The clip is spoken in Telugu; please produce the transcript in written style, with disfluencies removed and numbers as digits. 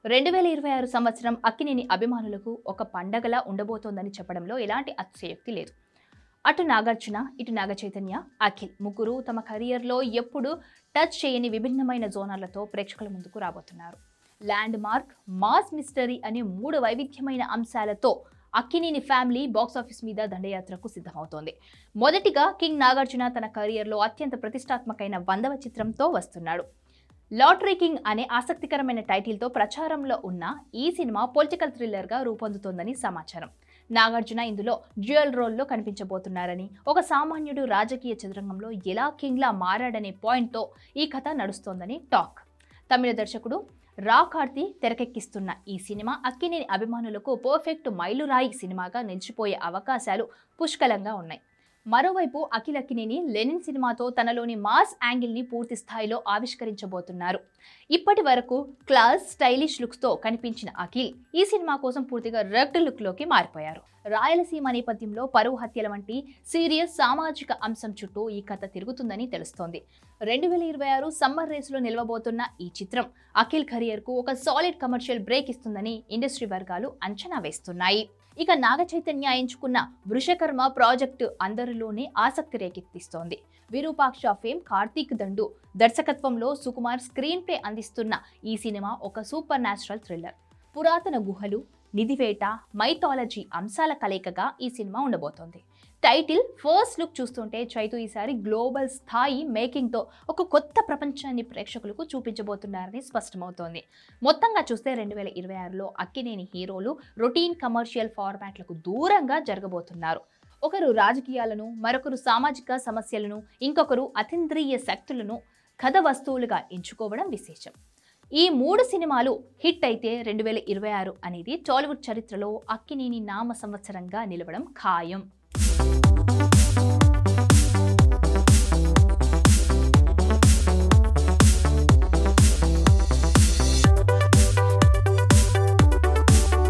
2026 సంవత్సరం అక్కినేని అభిమానులకు ఒక పండగలా ఉండబోతోందని చెప్పడంలో ఎలాంటి అతిశయోక్తి లేదు. అటు నాగార్జున, ఇటు నాగచైతన్య, అఖిల్ ముగ్గురు తమ కెరియర్‌లో ఎప్పుడూ టచ్ చేయని విభిన్నమైన జోనర్‌లతో ప్రేక్షకుల ముందుకు రాబోతున్నారు. ల్యాండ్ మార్క్, మాస్ మిస్టరీ అనే 3 వైవిధ్యమైన అంశాలతో అక్కినేని ఫ్యామిలీ బాక్సాఫీస్ మీద దండయాత్రకు సిద్ధమవుతోంది. మొదటిగా కింగ్ నాగార్జున తన కెరియర్‌లో అత్యంత ప్రతిష్టాత్మకమైన 100వ చిత్రంతో వస్తున్నాడు. లాటరీ కింగ్ అనే ఆసక్తికరమైన టైటిల్తో ప్రచారంలో ఉన్న ఈ సినిమా పొలిటికల్ థ్రిల్లర్గా రూపొందుతోందని సమాచారం. నాగార్జున ఇందులో డ్యూయల్ రోల్లో కనిపించబోతున్నారని, ఒక సామాన్యుడు రాజకీయ చదరంగంలో ఎలా కింగ్లా మారాడనే పాయింట్తో ఈ కథ నడుస్తోందని టాక్. తమిళ దర్శకుడు రా కార్తీ తెరకెక్కిస్తున్న ఈ సినిమా అక్కినేని అభిమానులకు పర్ఫెక్ట్ మైలురాయి సినిమాగా నిలిచిపోయే అవకాశాలు పుష్కలంగా ఉన్నాయి. మరోవైపు అఖిల్ అక్కినేని లెనిన్ సినిమాతో తనలోని మాస్ యాంగిల్ని పూర్తి స్థాయిలో ఆవిష్కరించబోతున్నారు. ఇప్పటి వరకు క్లాస్, స్టైలిష్ లుక్స్తో కనిపించిన అఖిల్ ఈ సినిమా కోసం పూర్తిగా రగ్డ్ లుక్లోకి మారిపోయారు. రాయలసీమ నేపథ్యంలో పరువు హత్యల వంటి సీరియస్ సామాజిక అంశం చుట్టూ ఈ కథ తిరుగుతుందని తెలుస్తోంది. 2026 సమ్మర్ రేసులో నిలవబోతున్న ఈ చిత్రం అఖిల్ కెరియర్కు ఒక సాలిడ్ కమర్షియల్ బ్రేక్ ఇస్తుందని ఇండస్ట్రీ వర్గాలు అంచనా వేస్తున్నాయి. ఇక నాగచైతన్య ఎంచుకున్న వృషకర్మ ప్రాజెక్టు అందరిలోనే ఆసక్తి రేకెత్తిస్తోంది. విరూపాక్ష ఫేమ్ కార్తీక్ దండు దర్శకత్వంలో సుకుమార్ స్క్రీన్ ప్లే అందిస్తున్న ఈ సినిమా ఒక సూపర్ న్యాచురల్ థ్రిల్లర్. పురాతన గుహలు, నిధివేట, మైథాలజీ అంశాల కలయికగా ఈ సినిమా ఉండబోతోంది. టైటిల్, ఫస్ట్ లుక్ చూస్తుంటే చైతు ఈసారి గ్లోబల్ స్థాయి మేకింగ్తో ఒక కొత్త ప్రపంచాన్ని ప్రేక్షకులకు చూపించబోతున్నారని స్పష్టమవుతోంది. మొత్తంగా చూస్తే 2026లో అక్కినేని హీరోలు రొటీన్ కమర్షియల్ ఫార్మాట్లకు దూరంగా జరగబోతున్నారు. ఒకరు రాజకీయాలను, మరొకరు సామాజిక సమస్యలను, ఇంకొకరు అతీంద్రియ శక్తులను కథ వస్తువులుగా ఎంచుకోవడం విశేషం. ఈ 3 సినిమాలు హిట్ అయితే 2026 అనేది టాలీవుడ్ చరిత్రలో అక్కినేని నామ సంవత్సరంగా నిలవడం ఖాయం.